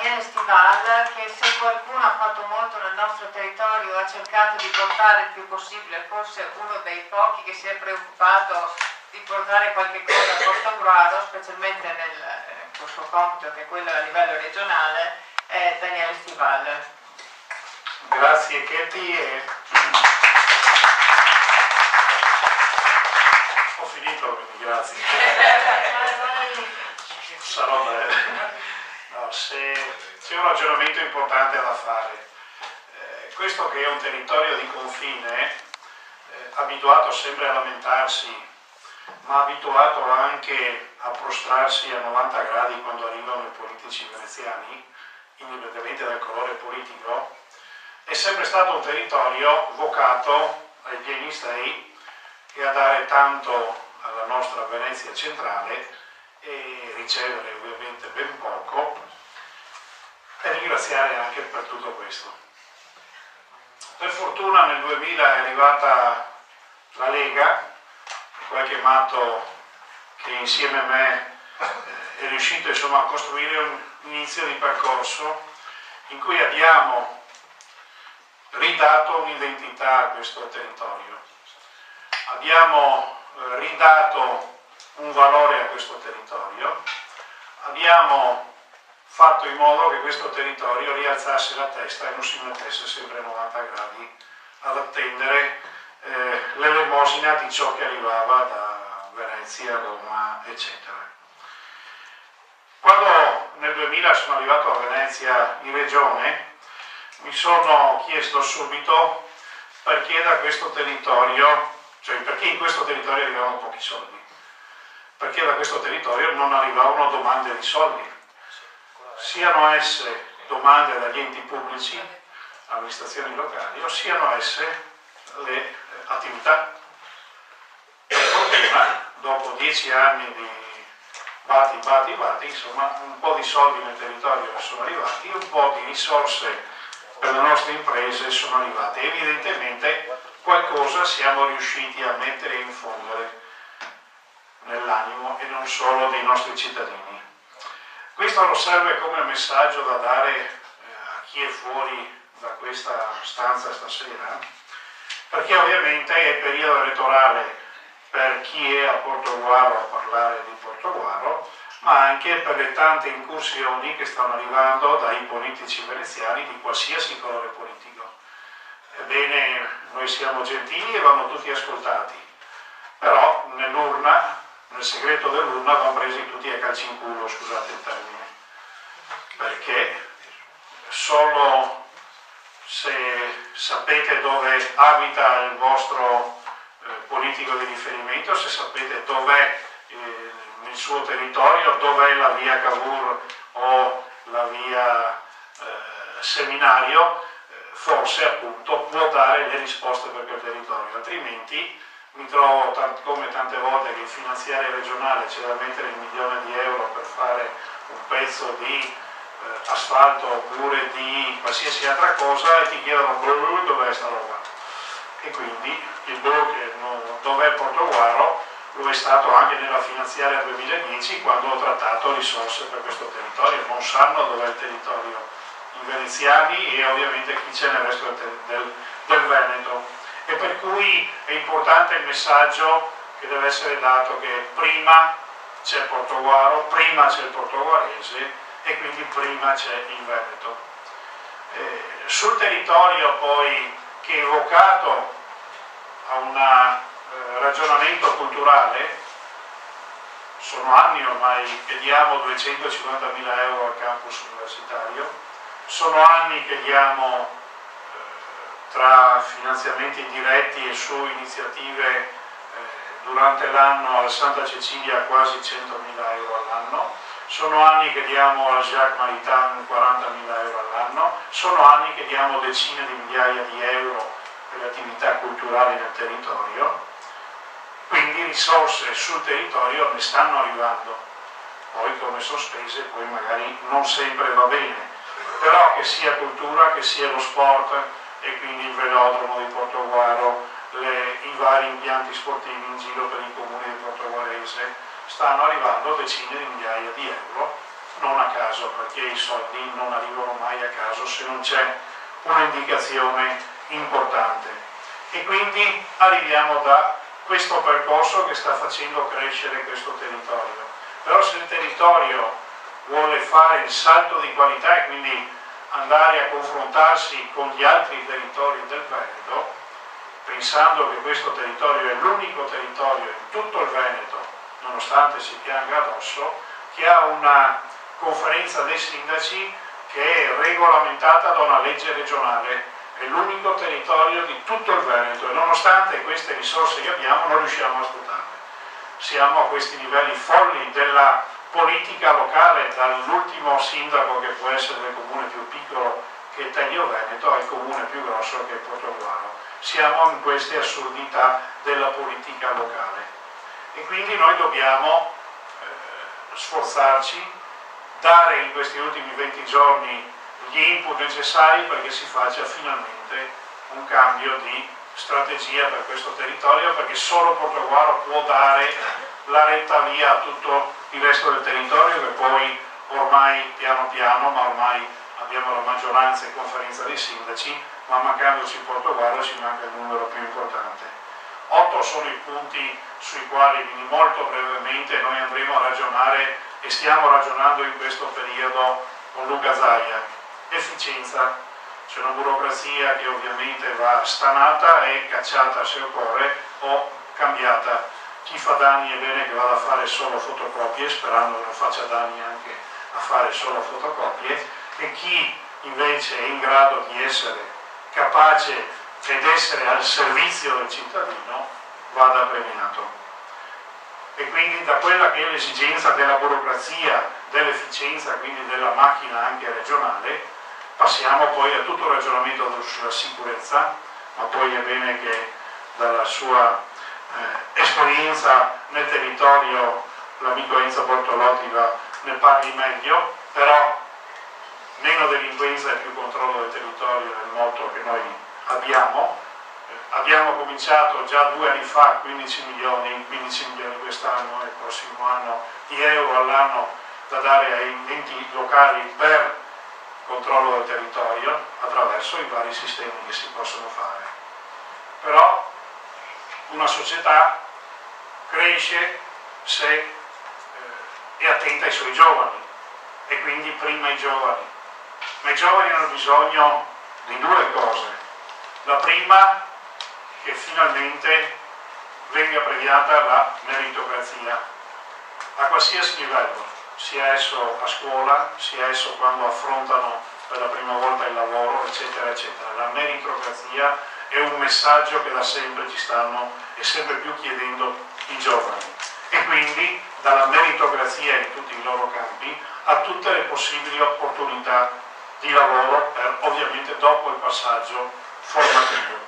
Daniele Stival, che se qualcuno ha fatto molto nel nostro territorio, ha cercato di portare il più possibile, forse uno dei pochi che si è preoccupato di portare qualche cosa a Portogruaro, specialmente nel suo compito che è quello a livello regionale, è Daniele Stival. Grazie Katie. Ho finito, quindi grazie. Sarò bello. No, c'è un ragionamento importante da fare. Questo che è un territorio di confine, abituato sempre a lamentarsi, ma abituato anche a prostrarsi a 90 gradi quando arrivano i politici veneziani, indipendentemente dal colore politico, è sempre stato un territorio vocato ai pianistei e a dare tanto alla nostra Venezia centrale e ricevere ovviamente ben poco, e ringraziare anche per tutto questo. Per fortuna nel 2000 è arrivata la Lega, qualche matto che insieme a me è riuscito insomma, a costruire un inizio di percorso in cui abbiamo ridato un'identità a questo territorio, abbiamo ridato un valore a questo territorio, abbiamo fatto in modo che questo territorio rialzasse la testa e non si mettesse sempre a 90 gradi ad attendere l'elemosina di ciò che arrivava da Venezia, Roma, eccetera. Quando nel 2000 sono arrivato a Venezia in regione, mi sono chiesto subito perché da questo territorio, cioè perché in questo territorio arrivavano pochi soldi, perché da questo territorio non arrivavano domande di soldi, siano esse domande dagli enti pubblici, amministrazioni locali, o siano esse le attività. Per fortuna, dopo 10 anni di batti, insomma, un po' di soldi nel territorio sono arrivati, un po' di risorse per le nostre imprese sono arrivate. Evidentemente qualcosa siamo riusciti a mettere e infondere nell'animo e non solo dei nostri cittadini. Questo lo serve come messaggio da dare a chi è fuori da questa stanza stasera, perché ovviamente è periodo elettorale per chi è a Portogruaro a parlare di Portogruaro, ma anche per le tante incursioni che stanno arrivando dai politici veneziani di qualsiasi colore politico. Ebbene, noi siamo gentili e vanno tutti ascoltati, però nell'urna, nel segreto dell'urna, vanno presi tutti a calci in culo, scusate il termine, perché solo se sapete dove abita il vostro politico di riferimento, se sapete dov'è nel suo territorio, dov'è la via Cavour o la via Seminario, forse appunto può dare le risposte per quel territorio, altrimenti mi trovo come tante volte che in finanziaria regionale c'è da mettere 1 milione di euro per fare un pezzo di asfalto oppure di qualsiasi altra cosa e ti chiedono dov'è sta roba, e quindi il dov'è Portogruaro lo è stato anche nella finanziaria 2010 quando ho trattato risorse per questo territorio. Non sanno dov'è il territorio i veneziani e ovviamente chi c'è nel resto del Veneto, e per cui è importante il messaggio che deve essere dato che prima c'è Portogruaro, prima c'è il portoguarese e quindi prima c'è il Veneto. Sul territorio poi che è evocato a un ragionamento culturale, sono anni ormai che diamo 250.000 euro al campus universitario, sono anni che diamo tra finanziamenti diretti e su iniziative durante l'anno al Santa Cecilia quasi 100.000 euro all'anno, sono anni che diamo al Jacques Maritain 40.000 euro all'anno, sono anni che diamo decine di migliaia di euro per le attività culturali nel territorio, quindi risorse sul territorio ne stanno arrivando, poi come sono spese poi magari non sempre va bene, però che sia cultura, che sia lo sport e quindi il velodromo di Portogruaro, i vari impianti sportivi in giro per i comuni di Portoguarese stanno arrivando decine di migliaia di euro non a caso, perché i soldi non arrivano mai a caso se non c'è un'indicazione importante. E quindi arriviamo da questo percorso che sta facendo crescere questo territorio. Però se il territorio vuole fare il salto di qualità e quindi andare a confrontarsi con gli altri territori del Veneto, pensando che questo territorio è l'unico territorio in tutto il Veneto, nonostante si pianga addosso, che ha una conferenza dei sindaci che è regolamentata da una legge regionale, è l'unico territorio di tutto il Veneto e nonostante queste risorse che abbiamo non riusciamo a sfruttarle. Siamo a questi livelli folli della politica locale, dall'ultimo sindaco che può essere del comune più piccolo che è Tegno Veneto al comune più grosso che è Portogruaro. Siamo in queste assurdità della politica locale e quindi noi dobbiamo sforzarci, dare in questi ultimi 20 giorni gli input necessari perché si faccia finalmente un cambio di strategia per questo territorio, perché solo Portogruaro può dare la retta via a tutto il resto del territorio che poi ormai piano piano, ma ormai abbiamo la maggioranza in conferenza dei sindaci, ma mancandoci Portogruaro ci manca il numero più importante. 8 sono i punti sui quali quindi molto brevemente noi andremo a ragionare e stiamo ragionando in questo periodo con Luca Zaia. Efficienza, c'è una burocrazia che ovviamente va stanata e cacciata se occorre o cambiata. Chi fa danni è bene che vada a fare solo fotocopie, sperando che non faccia danni anche a fare solo fotocopie, e chi invece è in grado di essere capace ed essere al servizio del cittadino vada premiato. E quindi da quella che è l'esigenza della burocrazia, dell'efficienza, quindi della macchina anche regionale, passiamo poi a tutto il ragionamento sulla sicurezza, ma poi è bene che dalla sua esperienza nel territorio l'amico Enzo Bortolotti ne parli meglio, però meno delinquenza e più controllo del territorio è il motto che noi abbiamo. Abbiamo cominciato già 2 anni fa 15 milioni quest'anno e il prossimo anno di euro all'anno da dare ai enti locali per controllo del territorio attraverso i vari sistemi che si possono fare. Però una società cresce se è attenta ai suoi giovani e quindi prima i giovani. Ma i giovani hanno bisogno di 2 cose. La prima, che finalmente venga premiata la meritocrazia a qualsiasi livello, sia esso a scuola, sia esso quando affrontano per la prima volta il lavoro, eccetera, eccetera. La meritocrazia è un messaggio che da sempre ci stanno e sempre più chiedendo i giovani. E quindi dalla meritocrazia in tutti i loro campi a tutte le possibili opportunità di lavoro per ovviamente dopo il passaggio formativo.